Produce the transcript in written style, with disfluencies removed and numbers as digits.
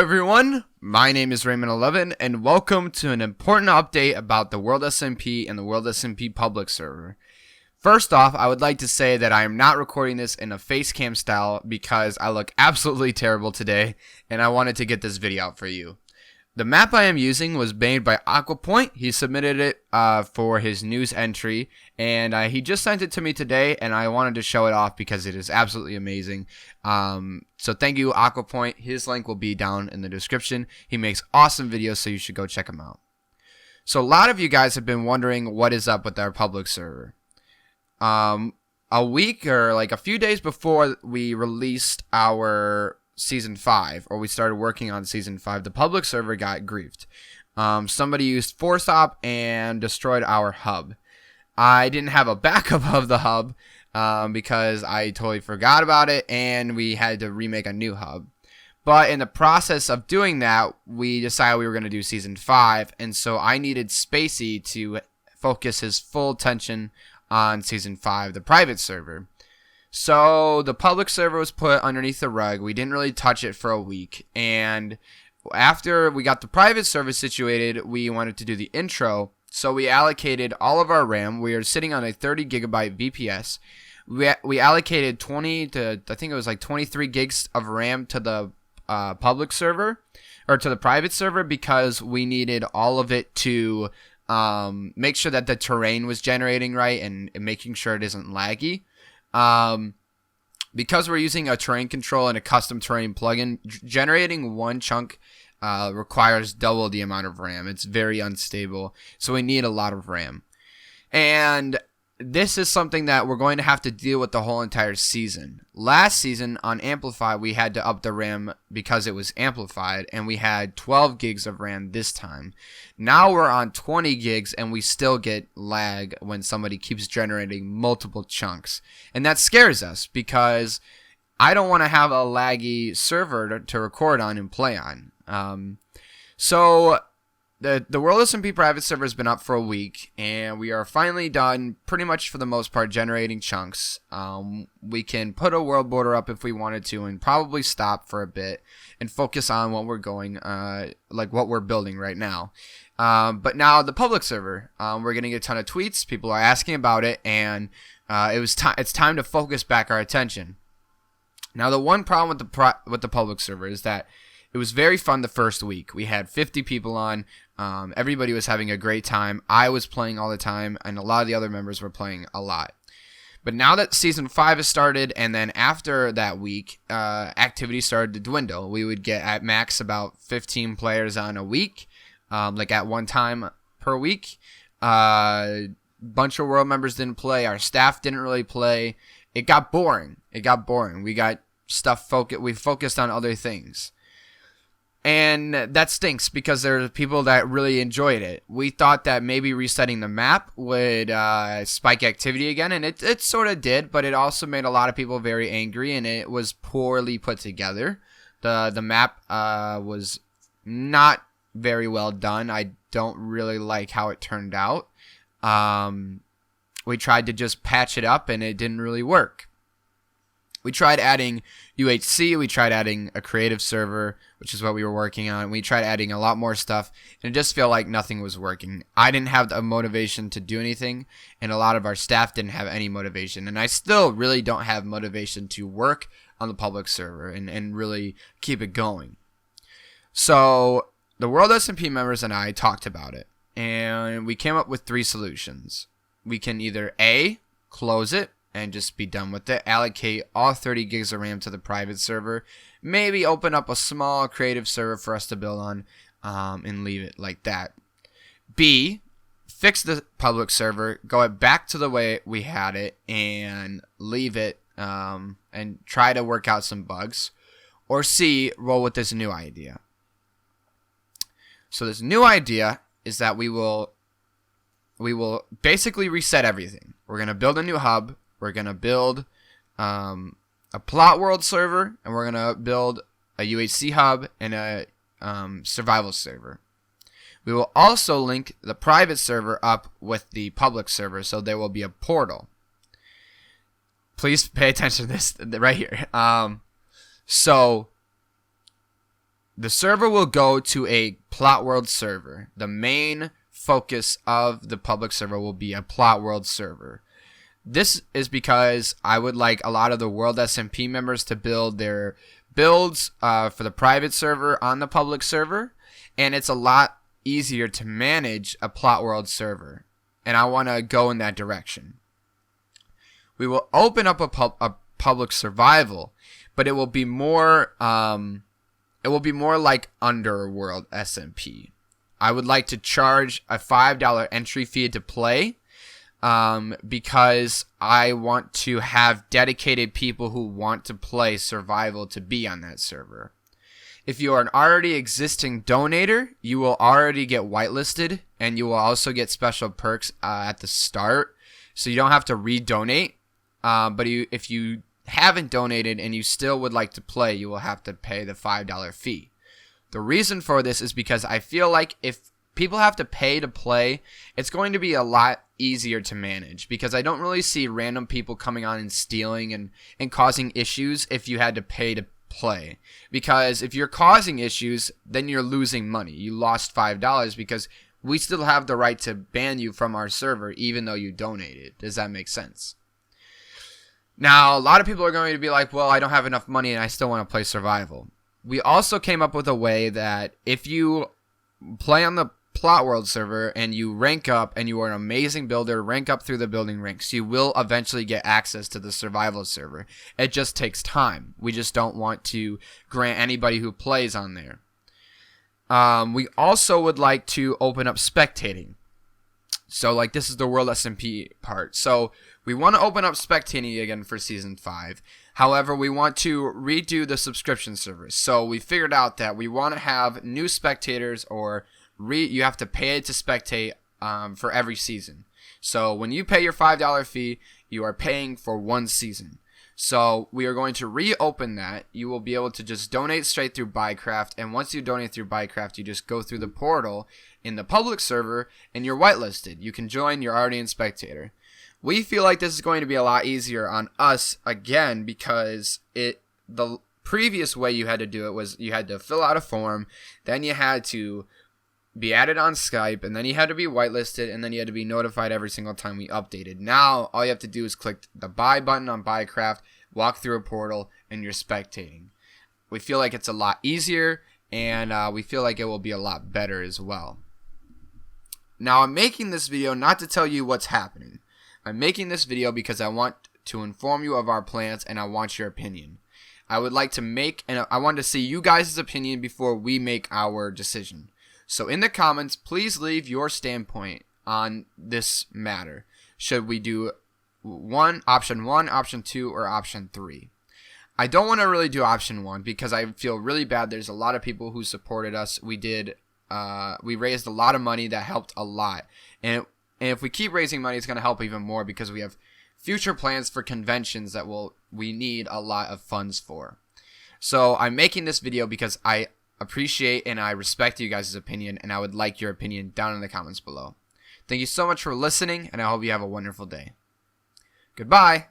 everyone, my name is Raymond11 and welcome to an important update about the WorldSMP and the WorldSMP public server. First off, I would like to say that I am not recording this in a face cam style because I look absolutely terrible today and I wanted to get this video out for you. The map I am using was made by Aquapoint. He submitted it for his news entry, and he just sent it to me today, and I wanted to show it off because it is absolutely amazing. So thank you, Aquapoint. His link will be down in the description. He makes awesome videos, so you should go check him out. So a lot of you guys have been wondering what is up with our public server. A week or like a few days before we released our Season 5, or we started working on Season 5, the public server got griefed. Somebody used ForceOp and destroyed our hub. I didn't have a backup of the hub because I totally forgot about it, and we had to remake a new hub. But in the process of doing that, we decided we were going to do Season 5, and so I needed Spacey to focus his full attention on Season 5, the private server. So the public server was put underneath the rug. We didn't really touch it for a week, and after we got the private server situated, we wanted to do the intro, so we allocated all of our RAM. We are sitting on a 30 gigabyte VPS. We allocated 20 to, I think it was like 23 gigs of RAM to the public server, or to the private server, because we needed all of it to make sure that the terrain was generating right and making sure it isn't laggy. Because we're using a terrain control and a custom terrain plugin, generating one chunk requires double the amount of RAM. It's very unstable, so we need a lot of RAM. And this is something that we're going to have to deal with the whole entire season. Last season on Amplify, we had to up the RAM because it was amplified, and we had 12 gigs of RAM this time. Now we're on 20 gigs, and we still get lag when somebody keeps generating multiple chunks. And that scares us because I don't want to have a laggy server to record on and play on. So the WorldSMP private server has been up for a week, and we are finally done pretty much for the most part generating chunks. We can put a world border up if we wanted to and probably stop for a bit and focus on what we're going, like what we're building right now. But now the public server, we're getting a ton of tweets. People are asking about it, and it's time to focus back our attention. Now the one problem with the public server is that it was very fun the first week. We had 50 people on. Everybody was having a great time. I was playing all the time, and a lot of the other members were playing a lot. But now that Season 5 has started, and then after that week, activity started to dwindle. We would get at max about 15 players on a week, like at one time per week. Bunch of world members didn't play. Our staff didn't really play. It got boring. We got stuff we focused on other things. And that stinks because there are people that really enjoyed it. We thought that maybe resetting the map would spike activity again, and it sort of did, but it also made a lot of people very angry, and it was poorly put together. The map was not very well done. I don't really like how it turned out. We tried to just patch it up, and it didn't really work. We tried adding UHC, we tried adding a creative server, which is what we were working on. We tried adding a lot more stuff, and it just felt like nothing was working. I didn't have the motivation to do anything, and a lot of our staff didn't have any motivation. And I still really don't have motivation to work on the public server and really keep it going. So the WorldSMP members and I talked about it, and we came up with 3 solutions. We can either A, close it and just be done with it, allocate all 30 gigs of RAM to the private server, maybe open up a small creative server for us to build on, and leave it like that. B, fix the public server, go back to the way we had it, and leave it, and try to work out some bugs. Or C, roll with this new idea. So this new idea is that we will basically reset everything. We're going to build a new hub. We're going to build a plot world server, and we're going to build a UHC hub and a survival server. We will also link the private server up with the public server, so there will be a portal. Please pay attention to this right here. So The server will go to a Plot World server. The main focus of the public server will be a Plot World server. This is because I would like a lot of the WorldSMP members to build their builds for the private server on the public server, and it's a lot easier to manage a Plot World server, and I want to go in that direction. We will open up a public survival, but it will be more like Underworld SMP. I would like to charge a $5 entry fee to play because I want to have dedicated people who want to play survival to be on that server. If you are an already existing donator, you will already get whitelisted, and you will also get special perks at the start, so you don't have to redonate. But if you haven't donated and you still would like to play, you will have to pay the $5 fee. The reason for this is because I feel like if people have to pay to play, it's going to be a lot easier to manage, because I don't really see random people coming on and stealing and causing issues if you had to pay to play. Because if you're causing issues, then you're losing money. You lost $5 because we still have the right to ban you from our server even though you donated. Does that make sense? Now, a lot of people are going to be like, well, I don't have enough money and I still want to play survival. We also came up with a way that if you play on the Plot World server and you rank up and you are an amazing builder, rank up through the building ranks, you will eventually get access to the survival server. It just takes time. We just don't want to grant anybody who plays on there. We also would like to open up spectating. So like this is the WorldSMP part. So we want to open up spectating again for Season 5. However, we want to redo the subscription service. So we figured out that we want to have new spectators, or you have to pay to spectate for every season. So when you pay your $5 fee, you are paying for one season. So we are going to reopen that. You will be able to just donate straight through Buycraft, and once you donate through Buycraft, you just go through the portal in the public server and you're whitelisted. You can join, you're already in spectator. We feel like this is going to be a lot easier on us again, because the previous way you had to do it was you had to fill out a form, then you had to be added on Skype, and then you had to be whitelisted, and then you had to be notified every single time we updated. Now all you have to do is click the buy button on Buycraft, walk through a portal, and you're spectating. We feel like it's a lot easier, and we feel like it will be a lot better as well. Now, I'm making this video not to tell you what's happening. I'm making this video because I want to inform you of our plans, and I want your opinion. I would like to I want to see you guys' opinion before we make our decision. So in the comments, please leave your standpoint on this matter. Should we do option 1, option 2, or option 3? I don't want to really do option 1 because I feel really bad. There's a lot of people who supported us. We raised a lot of money that helped a lot. And if we keep raising money, it's going to help even more because we have future plans for conventions that we need a lot of funds for. So I'm making this video because I appreciate and I respect you guys' opinion, and I would like your opinion down in the comments below. Thank you so much for listening, and I hope you have a wonderful day. Goodbye.